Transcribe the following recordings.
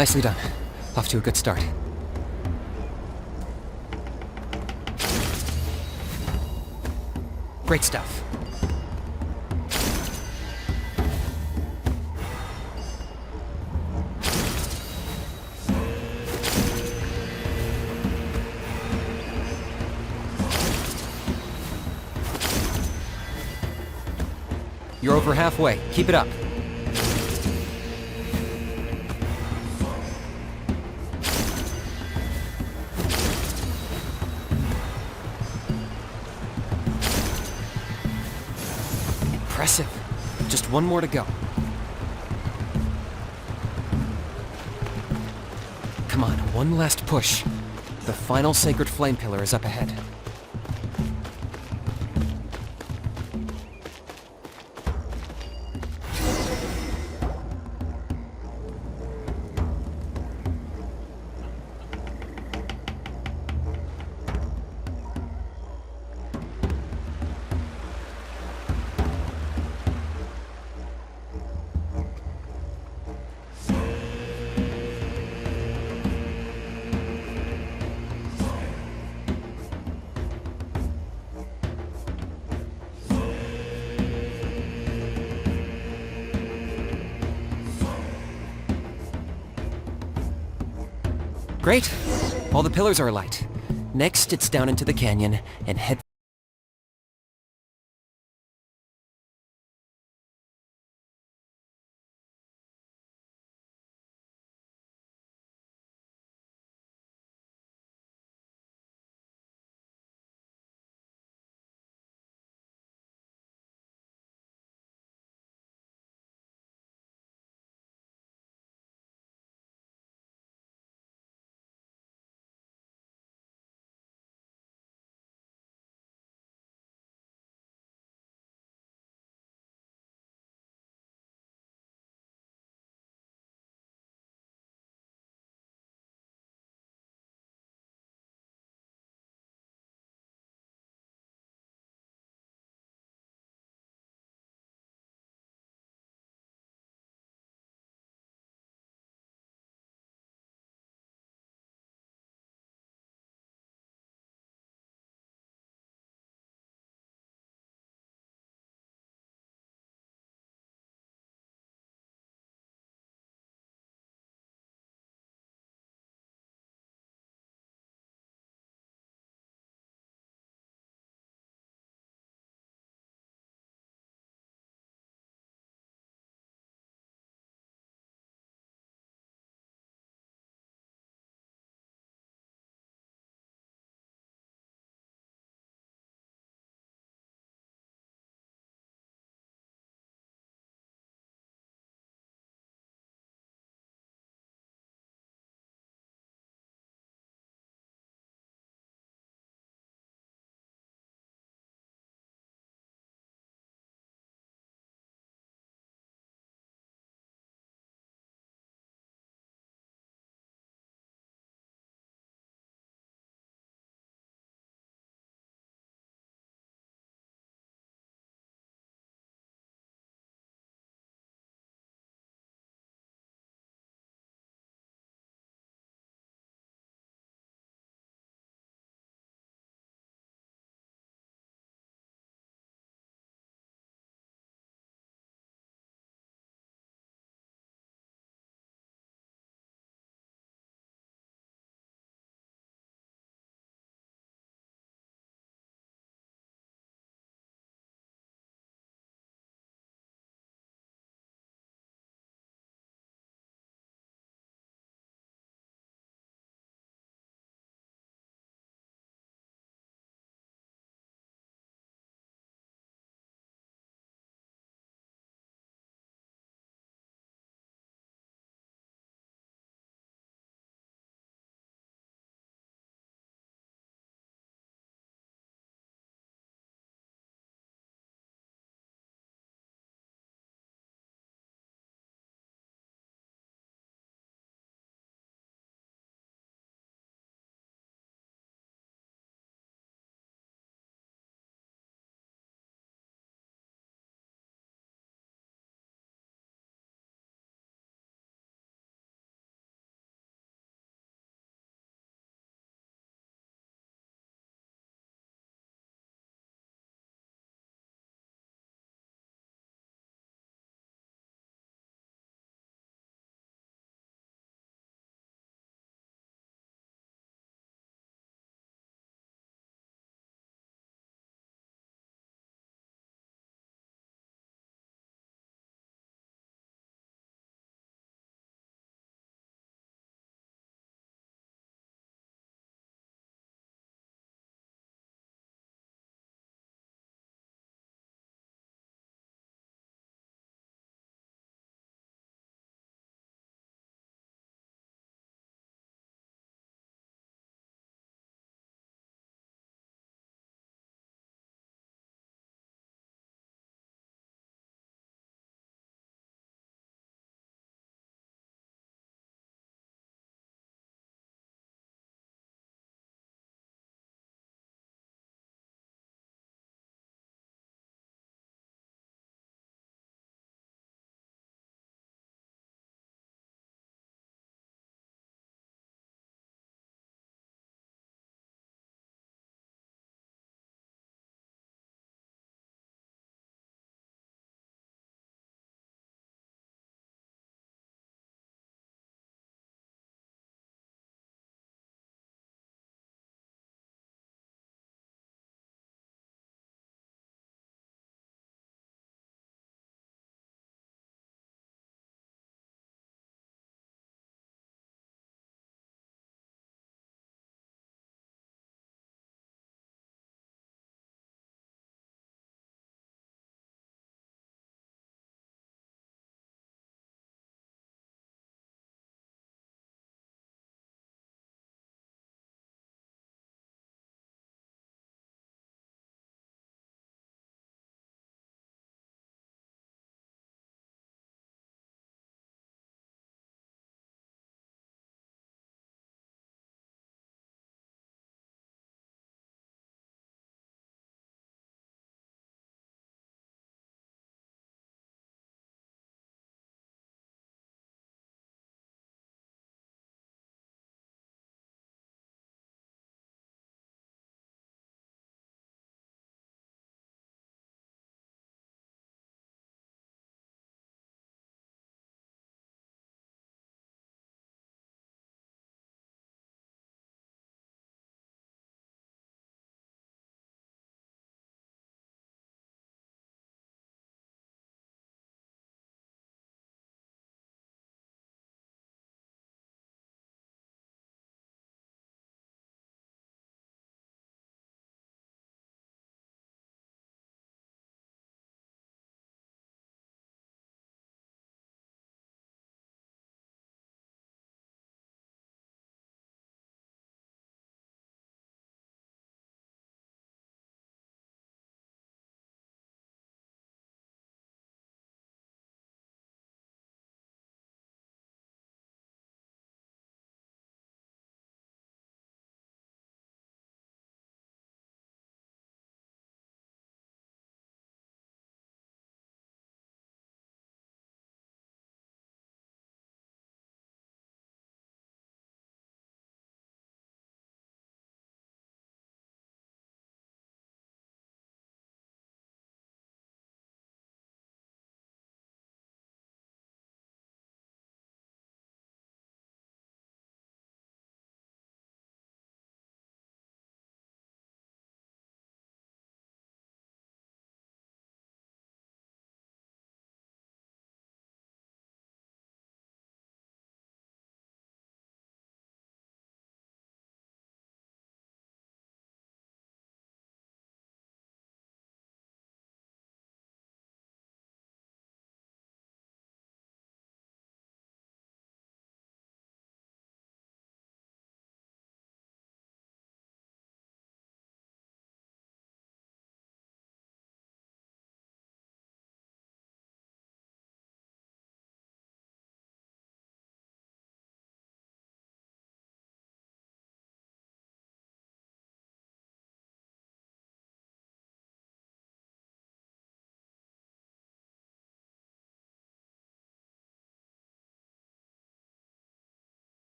Nicely done. Off to a good start. Great stuff. You're over halfway. Keep it up. Impressive. Just one more to go. Come on, one last push. The final sacred flame pillar is up ahead. Great. All the pillars are alight. Next, it's down into the canyon and head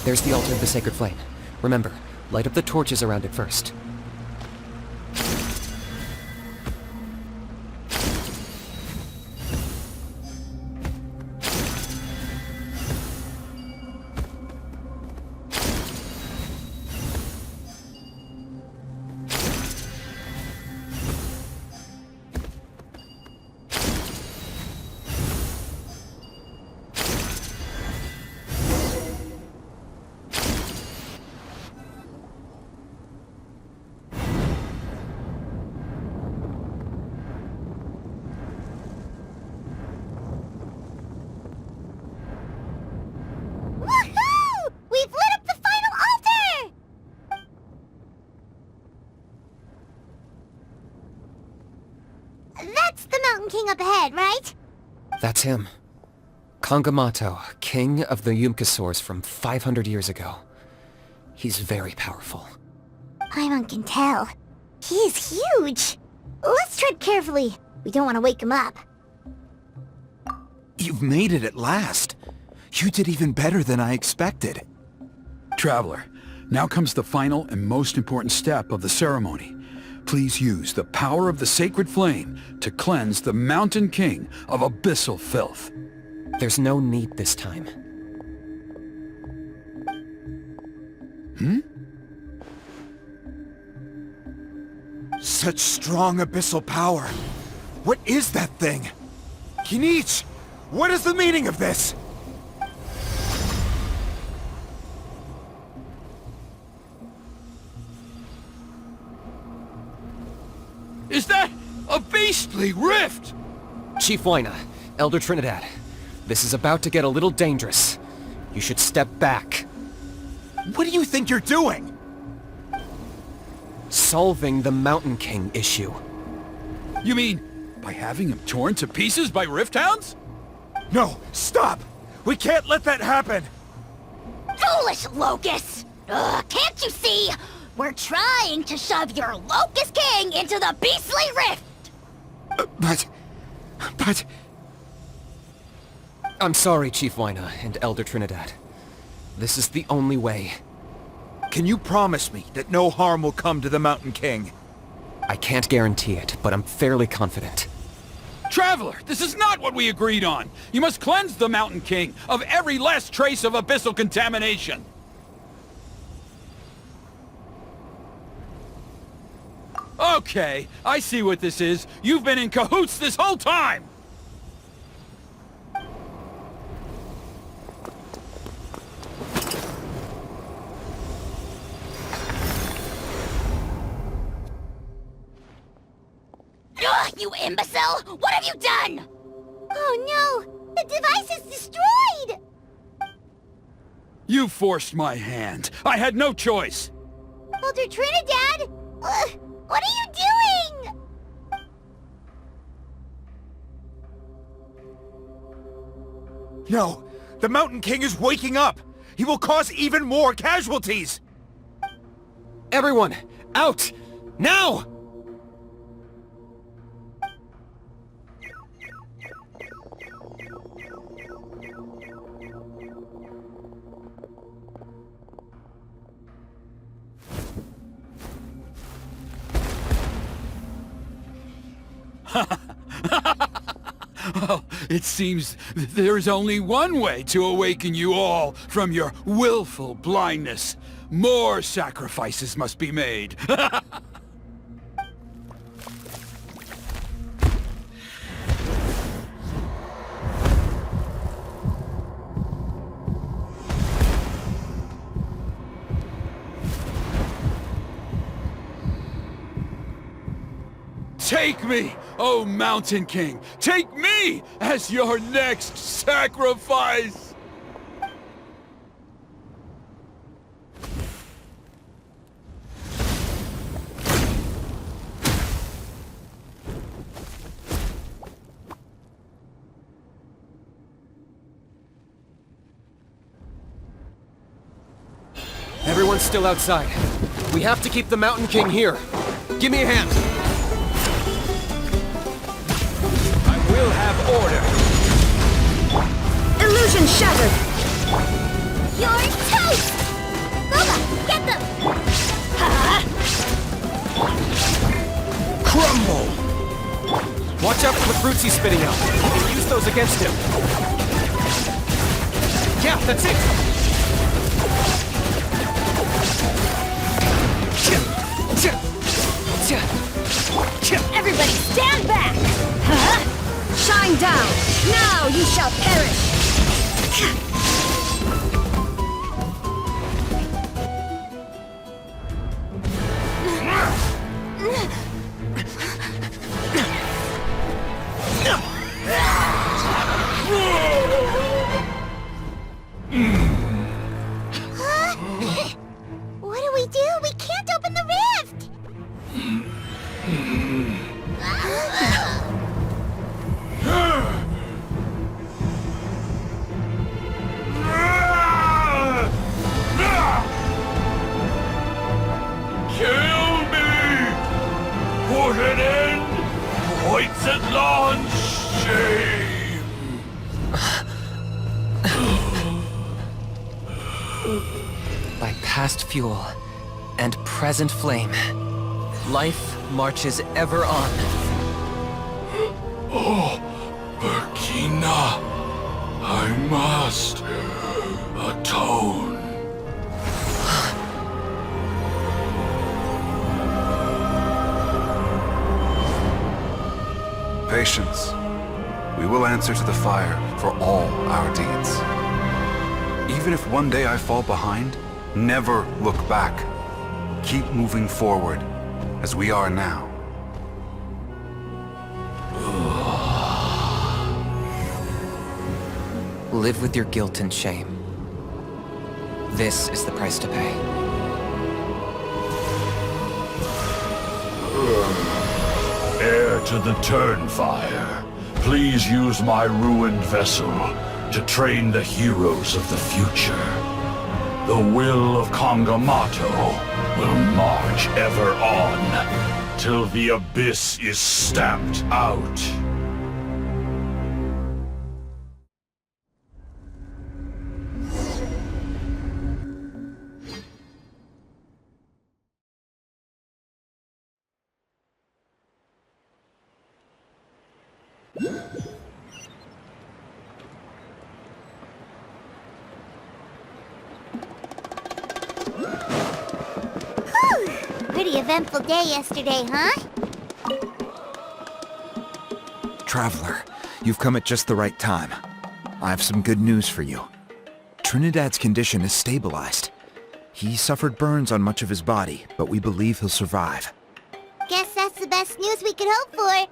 There's the altar of the Sacred Flame. Remember, light up the torches around it first. Woohoo! We've lit up the final altar! That's the Mountain King up ahead, right? That's him. Kangamato, king of the Yumkasaurs from 500 years ago. He's very powerful. Paimon can tell. He is huge. Let's tread carefully. We don't want to wake him up. You've made it at last. You did even better than I expected. Traveler, now comes the final and most important step of the ceremony. Please use the power of the Sacred Flame to cleanse the Mountain King of abyssal filth. There's no need this time. Such strong abyssal power. What is that thing? Kinich! What is the meaning of this? Is that a beastly rift? Chief Huayna, Elder Trinidad, this is about to get a little dangerous. You should step back. What do you think you're doing? Solving the Mountain King issue. You mean by having him torn to pieces by rift hounds? No, stop! We can't let that happen! Foolish Locust! Can't you see? We're trying to shove your Locust King into the beastly rift! But... I'm sorry, Chief Huayna and Elder Trinidad. This is the only way. Can you promise me that no harm will come to the Mountain King? I can't guarantee it, but I'm fairly confident. Traveler, this is not what we agreed on. You must cleanse the Mountain King of every last trace of abyssal contamination. Okay, I see what this is. You've been in cahoots this whole time! Ugh, you imbecile! What have you done? Oh no! The device is destroyed! You forced my hand. I had no choice. Elder Trinidad! What are you doing? No! The Mountain King is waking up! He will cause even more casualties! Everyone, out! Now! Well, it seems there's only one way to awaken you all from your willful blindness. More sacrifices must be made. Take me, O Mountain King! Take me as your next sacrifice! Everyone's still outside. We have to keep the Mountain King here. Give me a hand. I will have order. Illusion shattered! You're toast! fruits he's spitting out. We'll use those against him. Yeah, that's it! Everybody stand back! Huh? Shine down! Now you shall perish! What do we do? We can't open the rift! Kill me! Put an end to White's shame! By past fuel and present flame, life marches ever on. Oh, Burkina, I must atone. Patience. We will answer to the fire for all our deeds. Even if one day I fall behind, never look back. Keep moving forward, as we are now. Live with your guilt and shame. This is the price to pay. Heir to the Turnfire, please use my ruined vessel to train the heroes of the future. The will of Kangamato will march ever on, till the abyss is stamped out. Pretty eventful day yesterday, huh? Traveler, you've come at just the right time. I have some good news for you. Trinidad's condition is stabilized. He suffered burns on much of his body, but we believe he'll survive. Guess that's the best news we could hope for. I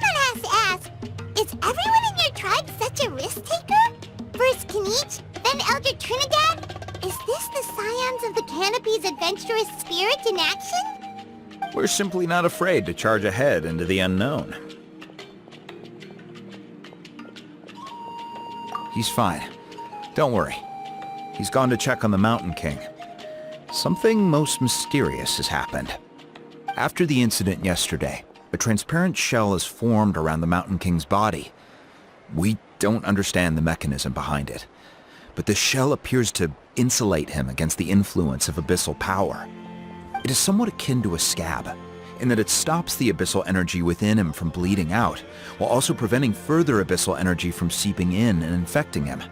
don't have to ask. Is everyone in your tribe such a risk-taker? First Kinich, then Elder Trinidad? Is this the Scions of the Canopy's adventurous spirit in action? We're simply not afraid to charge ahead into the unknown. He's fine. Don't worry. He's gone to check on the Mountain King. Something most mysterious has happened. After the incident yesterday, a transparent shell has formed around the Mountain King's body. We don't understand the mechanism behind it, but the shell appears to insulate him against the influence of abyssal power. It is somewhat akin to a scab, in that it stops the abyssal energy within him from bleeding out, while also preventing further abyssal energy from seeping in and infecting him.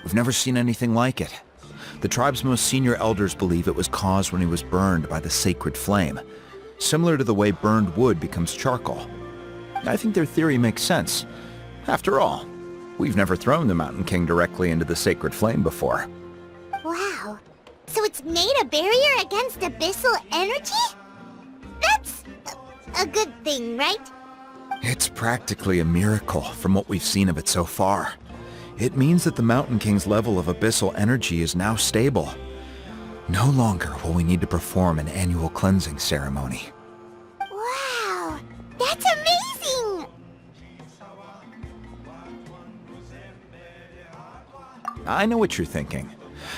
We've never seen anything like it. The tribe's most senior elders believe it was caused when he was burned by the sacred flame, similar to the way burned wood becomes charcoal. I think their theory makes sense. After all, we've never thrown the Mountain King directly into the sacred flame before. Wow. So it's made a barrier against abyssal energy? That's a good thing, right? It's practically a miracle from what we've seen of it so far. It means that the Mountain King's level of abyssal energy is now stable. No longer will we need to perform an annual cleansing ceremony. Wow. That's amazing! I know what you're thinking.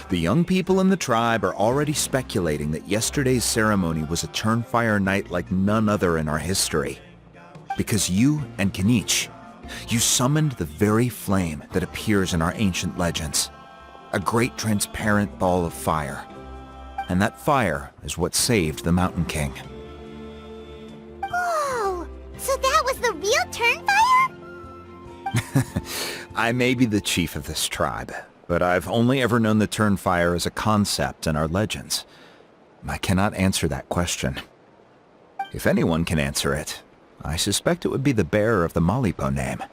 The young people in the tribe are already speculating that yesterday's ceremony was a Turnfire night like none other in our history. Because you and Kinich, you summoned the very flame that appears in our ancient legends. A great transparent ball of fire. And that fire is what saved the Mountain King. the real Turnfire? I may be the chief of this tribe, but I've only ever known the Turnfire as a concept in our legends. I cannot answer that question. If anyone can answer it, I suspect it would be the bearer of the Malipo name.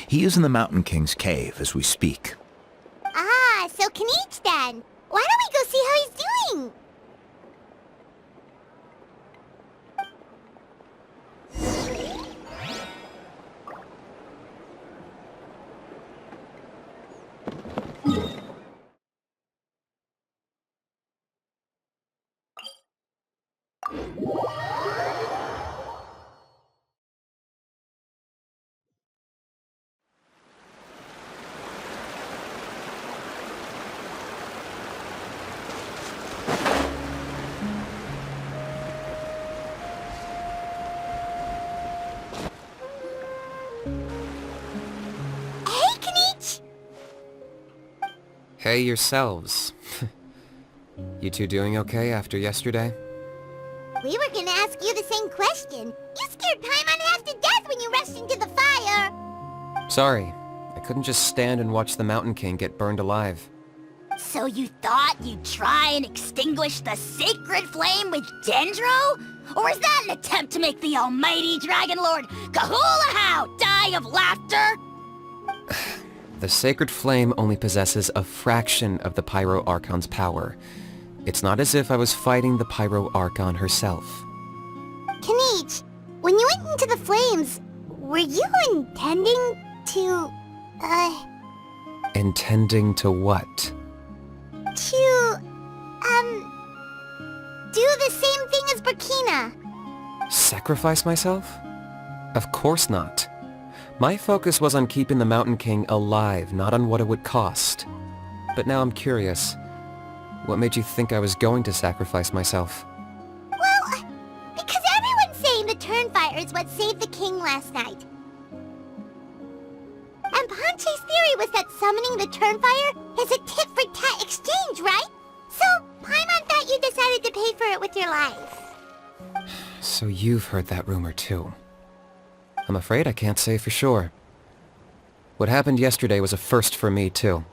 He is in the Mountain King's cave as we speak. Ah, so Kinich then. Why don't we go see how he's doing? Hey, Kinich! Hey yourselves. You two doing okay after yesterday? We were gonna ask you the same question. You scared Paimon half to death when you rushed into the fire. Sorry, I couldn't just stand and watch the Mountain King get burned alive. So you thought you'd try and extinguish the sacred flame with Dendro? Or is that an attempt to make the almighty Dragon Lord Kahulahow die of laughter? The sacred flame only possesses a fraction of the Pyro Archon's power. It's not as if I was fighting the Pyro Archon herself. Kinich, when you went into the flames, were you intending to, Intending to what? do the same thing as Burkina? Sacrifice myself? Of course not. My focus was on keeping the Mountain King alive, not on what it would cost. But now I'm curious. What made you think I was going to sacrifice myself? Well, because everyone's saying the Turnfire is what saved the king last night. And Ponche's theory was that summoning the Turnfire is a tit-for-tat exchange, right? So, Paimon thought you decided to pay for it with your life. So you've heard that rumor too. I'm afraid I can't say for sure. What happened yesterday was a first for me too.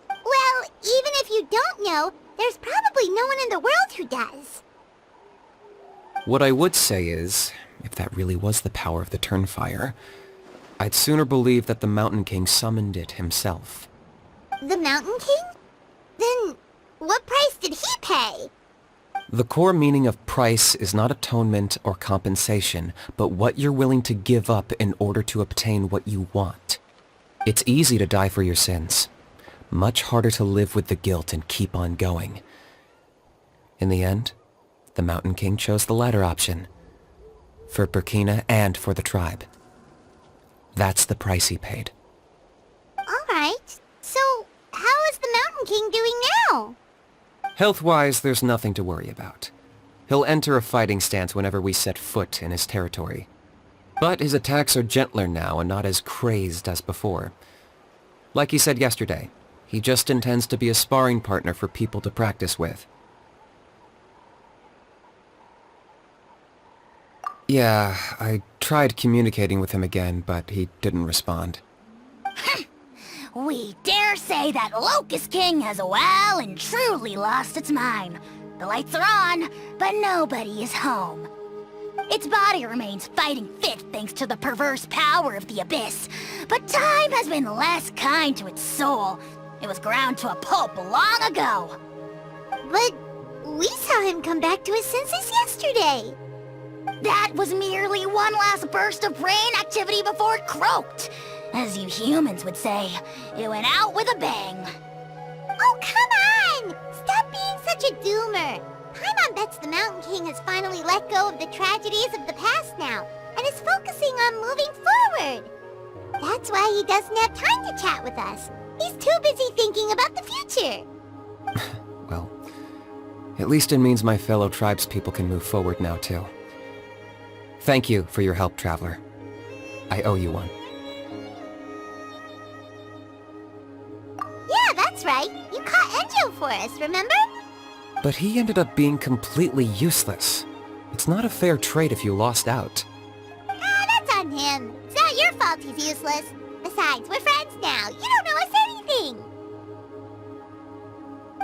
Well, even if you don't know, there's probably no one in the world who does. What I would say is, if that really was the power of the Turnfire, I'd sooner believe that the Mountain King summoned it himself. The Mountain King? Then, what price did he pay? The core meaning of price is not atonement or compensation, but what you're willing to give up in order to obtain what you want. It's easy to die for your sins. Much harder to live with the guilt and keep on going. In the end, the Mountain King chose the latter option. For Burkina and for the tribe. That's the price he paid. Alright, so how is the Mountain King doing now? Health-wise, there's nothing to worry about. He'll enter a fighting stance whenever we set foot in his territory. But his attacks are gentler now and not as crazed as before. Like he said yesterday, he just intends to be a sparring partner for people to practice with. Yeah, I tried communicating with him again, but he didn't respond. We dare say that Locust King has well and truly lost its mind. The lights are on, but nobody is home. Its body remains fighting fit thanks to the perverse power of the Abyss, but time has been less kind to its soul. It was ground to a pulp long ago. But we saw him come back to his senses yesterday. That was merely one last burst of brain activity before it croaked. As you humans would say, it went out with a bang. Oh, come on! Stop being such a doomer. Paimon bets the Mountain King has finally let go of the tragedies of the past now, and is focusing on moving forward. That's why he doesn't have time to chat with us. He's too busy thinking about the future. Well, at least it means my fellow tribespeople can move forward now too. Thank you for your help, Traveler. I owe you one. Yeah, that's right. You caught Enjo for us, remember? But he ended up being completely useless. It's not a fair trade if you lost out. Ah, that's on fault he's useless. Besides, we're friends now. You don't know us anything.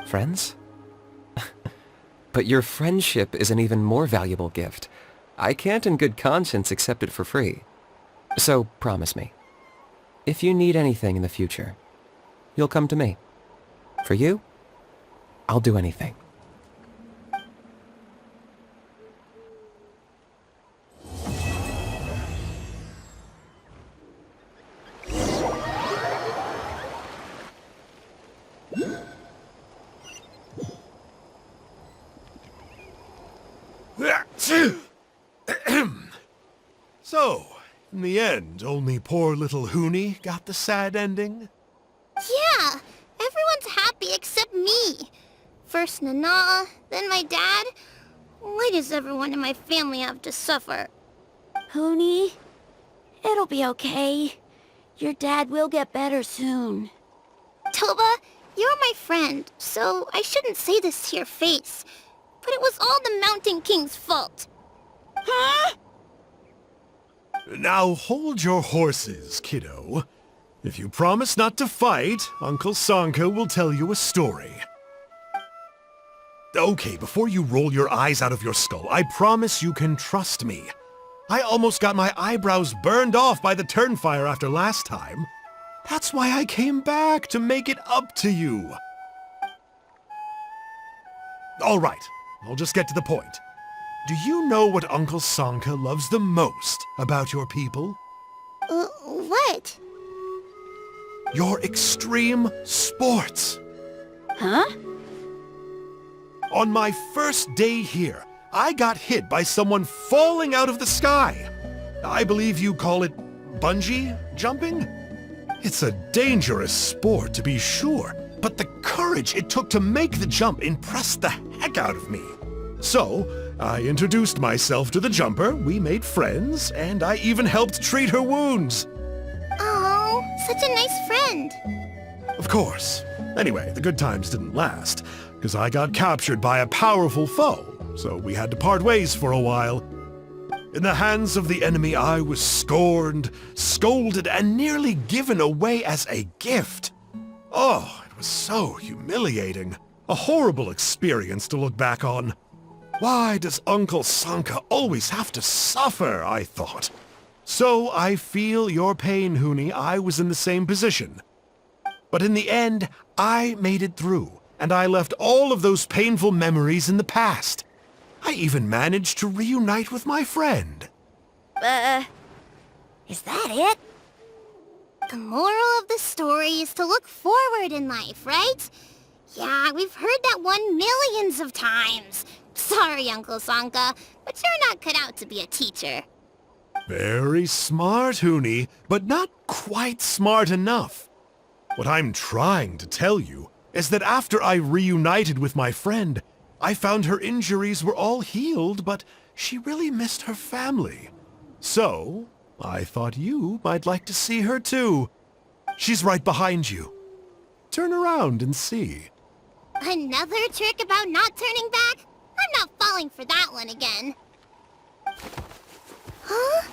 Friends? But your friendship is an even more valuable gift. I can't in good conscience accept it for free. So promise me, if you need anything in the future, you'll come to me. For you, I'll do anything. So, in the end, only poor little Hoonie got the sad ending? Yeah, everyone's happy except me. First Nana, then my dad. Why does everyone in my family have to suffer? Hoonie, it'll be okay. Your dad will get better soon. Toba, you're my friend, so I shouldn't say this to your face. But it was all the Mountain King's fault. Huh? Now hold your horses, kiddo. If you promise not to fight, Uncle Sanka will tell you a story. Okay, before you roll your eyes out of your skull, I promise you can trust me. I almost got my eyebrows burned off by the turnfire after last time. That's why I came back, to make it up to you. All right, I'll just get to the point. Do you know what Uncle Sanka loves the most about your people? What? Your extreme sports. Huh? On my first day here, I got hit by someone falling out of the sky. I believe you call it bungee jumping? It's a dangerous sport, to be sure, but the courage it took to make the jump impressed the heck out of me. So, I introduced myself to the jumper, we made friends, and I even helped treat her wounds. Oh, such a nice friend. Of course. Anyway, the good times didn't last, because I got captured by a powerful foe, so we had to part ways for a while. In the hands of the enemy, I was scorned, scolded, and nearly given away as a gift. Oh, it was so humiliating. A horrible experience to look back on. Why does Uncle Sanka always have to suffer, I thought. So I feel your pain, Hoonie. I was in the same position. But in the end, I made it through, and I left all of those painful memories in the past. I even managed to reunite with my friend. Is that it? The moral of the story is to look forward in life, right? Yeah, we've heard that one millions of times. Sorry, Uncle Sanka, but you're not cut out to be a teacher. Very smart, Hoonie, but not quite smart enough. What I'm trying to tell you is that after I reunited with my friend, I found her injuries were all healed, but she really missed her family. So, I thought you might like to see her too. She's right behind you. Turn around and see. Another trick about not turning back? I'm not falling for that one again. Huh?